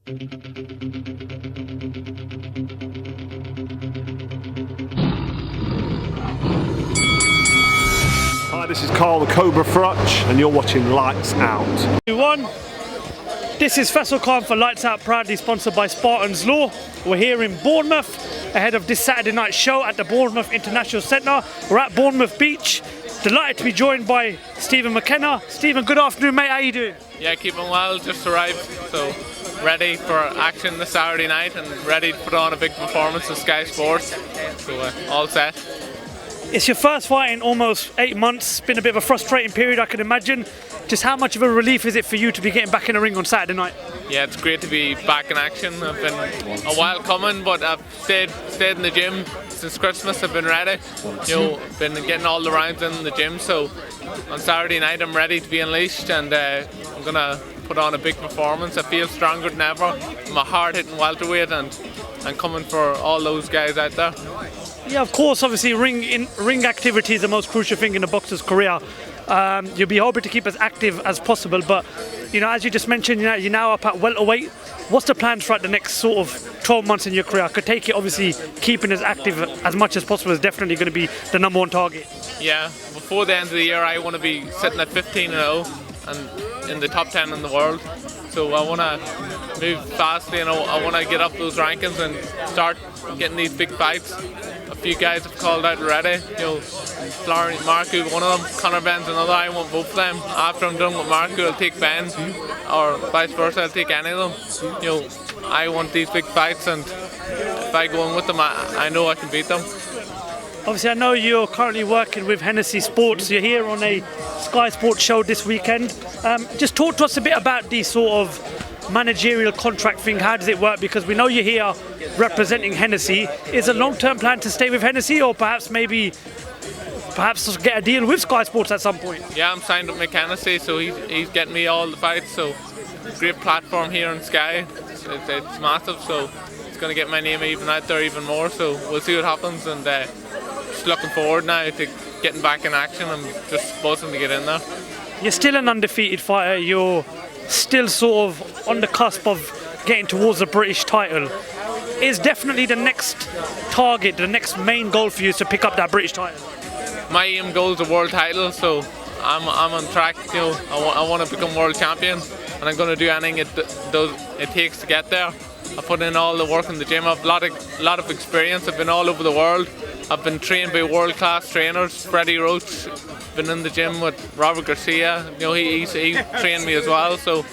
Hi, this is Carl the Cobra Frutch, and you're watching Lights Out. Everyone, this is Faisal Khan for Lights Out, proudly sponsored by Spartans Law. We're here in Bournemouth ahead of this Saturday night show at the Bournemouth International Centre. We're at Bournemouth Beach. Delighted to be joined by Stephen Mckenna. Stephen, good afternoon, mate. How you doing? Yeah, keeping well. Just arrived, so ready for action this Saturday night and ready to put on a big performance in Sky Sports. So all set. It's your first fight in almost 8 months. It's been a bit of a frustrating period, I can imagine. Just how much of a relief is it for you to be getting back in the ring on Saturday night? Yeah, it's great to be back in action. I've been a while coming, but I've stayed in the gym since Christmas. I've been ready. Been getting all the rounds in the gym. So on Saturday night, I'm ready to be unleashed, and I'm gonna put on a big performance. I feel stronger than ever. I'm a hard-hitting welterweight, and I'm coming for all those guys out there. Yeah, of course. Obviously, ring activity is the most crucial thing in a boxer's career. You'll be hoping to keep as active as possible, but as you just mentioned, you're now up at welterweight. What's the plan throughout the next sort of 12 months in your career? I could take it, obviously, keeping as active as much as possible is definitely going to be the number one target. Yeah, before the end of the year, I want to be sitting at 15-0 and in the top 10 in the world. So I want to move fastly, and I want to get up those rankings and start getting these big fights. A few guys have called out already. Marku, one of them, Conor Benn's another. I want both of them. After I'm done with Marku, I'll take Ben, or vice versa, I'll take any of them. I want these big fights, and if I go in with them, I know I can beat them. Obviously, I know you're currently working with Hennessy Sports. You're here on a Sky Sports show this weekend. Just talk to us a bit about the sort of managerial contract thing. How does it work? Because we know you're here representing Hennessy. Is a long-term plan to stay with Hennessy, or perhaps get a deal with Sky Sports at some point? Yeah, I'm signed with Mckenna, so he's getting me all the fights. So great platform here on Sky. It's massive, so it's going to get my name even out there even more. So we'll see what happens, and just looking forward now to getting back in action. I'm just buzzing to get in there. You're still an undefeated fighter. You're still sort of on the cusp of getting towards the British title. Is definitely the next target, the next main goal for you to pick up that British title? My aim goal is a world title, so I'm on track. I want to become world champion, and I'm going to do anything it takes to get there. I put in all the work in the gym. I have a lot of experience. I've been all over the world. I've been trained by world-class trainers. Freddie Roach, been in the gym with Robert Garcia. He trained me as well. So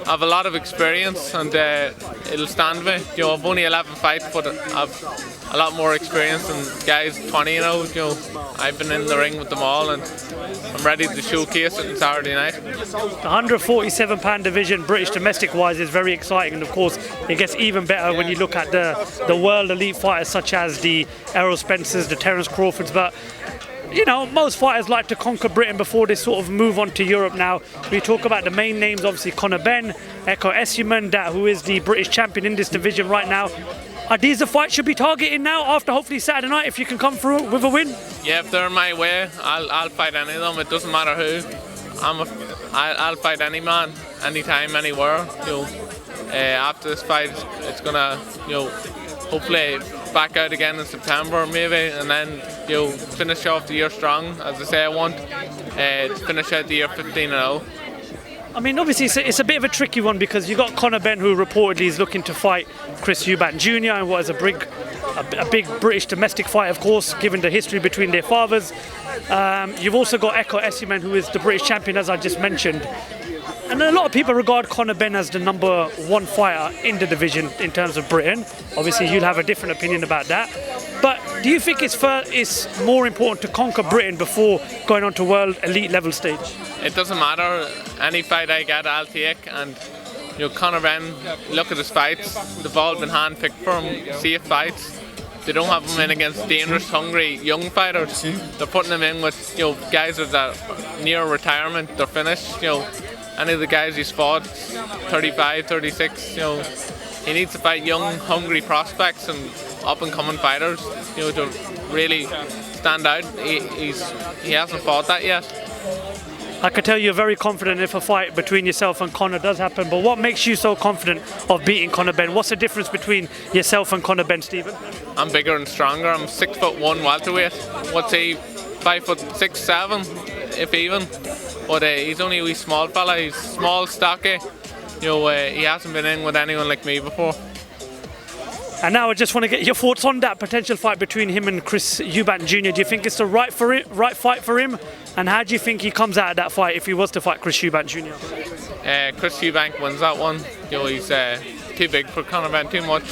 I have a lot of experience, and it'll stand me. I've only 11 fights, but I've a lot more experience than guys 20. I've been in the ring with them all, and I'm ready to showcase it on Saturday night. The 147-pound division, British domestic-wise, is very exciting, and of course, it gets even better when you look at the world elite fighters such as the Errol Spencers, the Terence Crawfords. But most fighters like to conquer Britain before they sort of move on to Europe now. We talk about the main names, obviously Conor Benn, Eko Essuman, who is the British champion in this division right now. Are these the fights should be targeting now after hopefully Saturday night if you can come through with a win? Yeah, if they're my way, I'll fight any of them. It doesn't matter who. I'll fight any man, anytime, anywhere. After this fight, it's gonna hopefully back out again in September maybe, and then finish off the year strong. As I say, I want to finish out the year 15-0. I mean, obviously, it's a bit of a tricky one because you've got Conor Benn, who reportedly is looking to fight Chris Eubank Jr. and what is a big British domestic fight, of course, given the history between their fathers. You've also got Eko Essuman, who is the British champion, as I just mentioned. And a lot of people regard Conor Benn as the number one fighter in the division in terms of Britain. Obviously, you'll have a different opinion about that. But do you think it's more important to conquer Britain before going on to world elite level stage? It doesn't matter. Any fight I get, I'll take. And Conor Benn, look at his fights. They've all been handpicked for him. Safe fights. They don't have him in against dangerous, hungry young fighters. They're putting him in with guys that are near retirement. They're finished. Any of the guys he's fought, 35, 36. He needs to fight young, hungry prospects and up-and-coming fighters. To really stand out. He hasn't fought that yet. I can tell you're very confident if a fight between yourself and Conor does happen, but what makes you so confident of beating Conor Benn? What's the difference between yourself and Conor Benn, Stephen? I'm bigger and stronger. I'm 6'1" welterweight. What's he? 5'6", 7", if even. But he's only a wee small fella. He's small, stocky. He hasn't been in with anyone like me before. And now I just want to get your thoughts on that potential fight between him and Chris Eubank Jr. Do you think it's the right fight for him? And how do you think he comes out of that fight if he was to fight Chris Eubank Jr.? Chris Eubank wins that one. He's too big for Conor Benn, too much.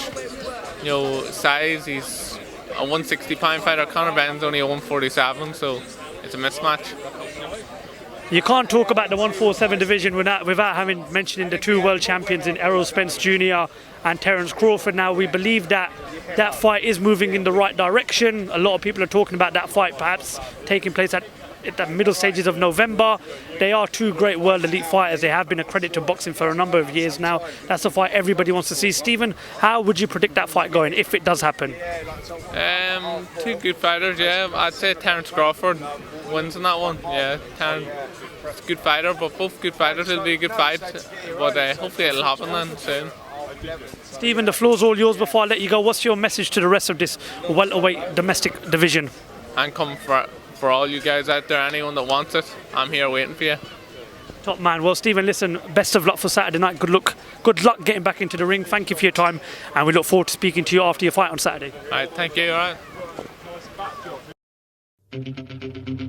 Size, he's a 160-pound fighter. Conor Benn's only a 147, so it's a mismatch. You can't talk about the 147 division without having mentioning the two world champions in Errol Spence Jr. and Terence Crawford. Now we believe that fight is moving in the right direction. A lot of people are talking about that fight perhaps taking place at the middle stages of November. They are two great world elite fighters. They have been a credit to boxing for a number of years now. That's a fight everybody wants to see. Stephen, how would you predict that fight going if it does happen? Two good fighters, yeah. I'd say Terence Crawford wins in that one. Yeah, Terence, good fighter, but both good fighters. It'll be a good fight, but hopefully it'll happen then soon. Stephen, the floor's all yours. Before I let you go, what's your message to the rest of this welterweight domestic division? And come for all you guys out there, anyone that wants it, I'm here waiting for you. Top man. Well, Stephen, listen, best of luck for Saturday night. Good luck getting back into the ring. Thank you for your time, and we look forward to speaking to you after your fight on Saturday. All right, thank you. All right.